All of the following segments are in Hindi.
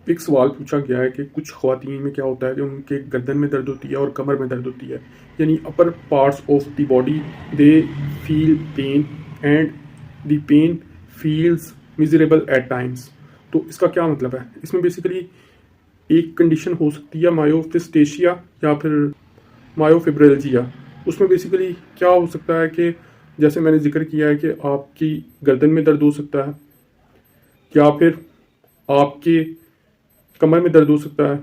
एक सवाल पूछा गया है कि कुछ ख़वातीन में क्या होता है कि उनके गर्दन में दर्द होती है और कमर में दर्द होती है, यानी upper parts of the body they feel pain and the pain feels miserable at times. तो इसका क्या मतलब है? इसमें बेसिकली एक कंडीशन हो सकती है मायोफिस्टेशिया या फिर मायोफिब्रिल्जिया। उसमें बेसिकली क्या हो सकता है कि जैसे मैंने जिक्र किया है कि आपकी गर्दन में दर्द हो सकता है या फिर आपके कमर में दर्द हो सकता है।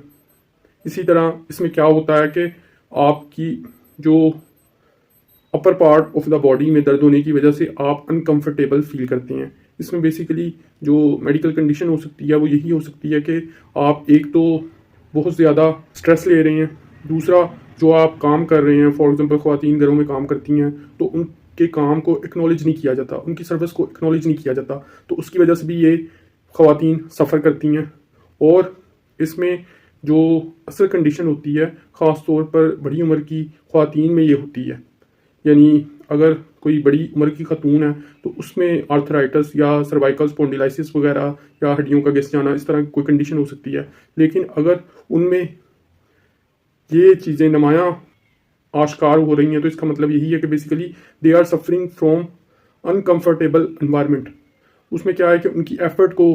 इसी तरह इसमें क्या होता है कि आपकी जो upper part of the body में दर्द होने की वजह से आप अनकंफर्टेबल फील करते हैं। इसमें बेसिकली जो मेडिकल कंडीशन हो सकती है वो यही हो सकती है कि आप एक तो बहुत ज़्यादा स्ट्रेस ले रहे हैं, दूसरा जो आप काम कर रहे हैं, फॉर एग्जांपल ख़वातीन घरों में काम करती हैं तो उनके काम को एक्नॉलेज नहीं किया जाता, उनकी सर्विस को एक्नॉलेज नहीं किया जाता, तो उसकी वजह से भी ये ख़वातीन सफ़र करती हैं। और इसमें जो असल कंडीशन होती है ख़ास तौर पर बड़ी उम्र की ख़वातीन में ये होती है, यानी अगर कोई बड़ी उम्र की खातून है तो उसमें आर्थराइटिस या सर्वाइकल स्पॉन्डिलाइसिस वगैरह या हड्डियों का घिस जाना, इस तरह की कोई कंडीशन हो सकती है। लेकिन अगर उनमें ये चीज़ें नुमायाँ आश्कार हो रही हैं तो इसका मतलब यही है कि basically they are suffering from uncomfortable environment. उसमें क्या है कि उनकी एफर्ट को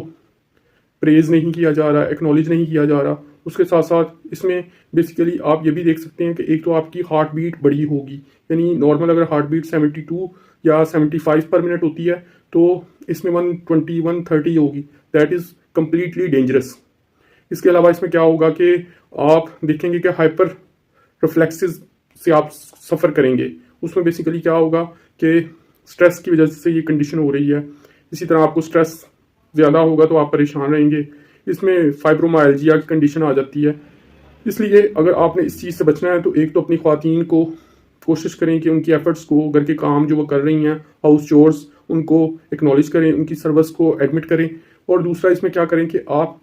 प्रेज नहीं किया जा रहा, एक्नॉलेज नहीं किया जा रहा। उसके साथ साथ इसमें बेसिकली आप ये भी देख सकते हैं कि एक तो आपकी हार्ट बीट बड़ी होगी, यानी नॉर्मल अगर हार्ट बीट 72 या 75 पर मिनट होती है तो इसमें 120 130 होगी। That is completely dangerous. इसके अलावा इसमें क्या होगा कि आप देखेंगे कि हाइपर रिफ्लेक्सेस से आप सफ़र करेंगे। उसमें बेसिकली क्या होगा कि स्ट्रेस की वजह से ये कंडीशन हो रही है। इसी तरह आपको स्ट्रेस ज़्यादा होगा तो आप परेशान रहेंगे। इसमें फाइब्रोमाइल्जिया की कंडीशन आ जाती है। इसलिए अगर आपने इस चीज़ से बचना है तो एक तो अपनी ख़वातीन को कोशिश करें कि उनकी एफर्ट्स को, घर के काम जो वो कर रही हैं, हाउस चोर्स, उनको एक्नॉलेज करें, उनकी सर्विस को एडमिट करें। और दूसरा इसमें क्या करें कि आप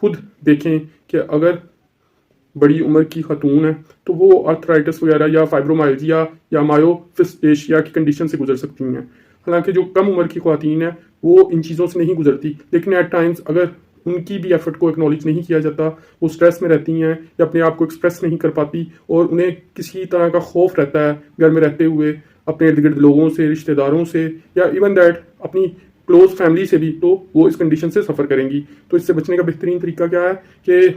खुद देखें कि अगर बड़ी उम्र की खातून है तो वो आर्थराइटिस वगैरह या फाइब्रोमाइल्जिया या मायोफिस्टेशिया की कंडीशन से गुजर सकती हैं। हालांकि जो कम उम्र की खातून है वो इन चीज़ों से नहीं गुजरती, लेकिन एट टाइम्स अगर उनकी भी एफर्ट को एक्नॉलेज नहीं किया जाता, वो स्ट्रेस में रहती हैं या अपने आप को एक्सप्रेस नहीं कर पाती और उन्हें किसी तरह का खौफ रहता है घर में रहते हुए अपने इर्द गिर्द लोगों से, रिश्तेदारों से या इवन दैट अपनी क्लोज फैमिली से भी, तो वो इस कंडीशन से सफ़र करेंगी। तो इससे बचने का बेहतरीन तरीका क्या है कि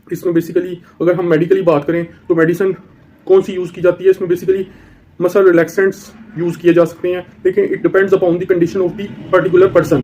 इसमें बेसिकली अगर हम मेडिकली बात करें तो मेडिसिन कौन सी यूज़ की जाती है, इसमें बेसिकली मसल रिलैक्सेंट्स यूज़ किए जा सकते हैं, लेकिन it depends upon the condition of the particular person.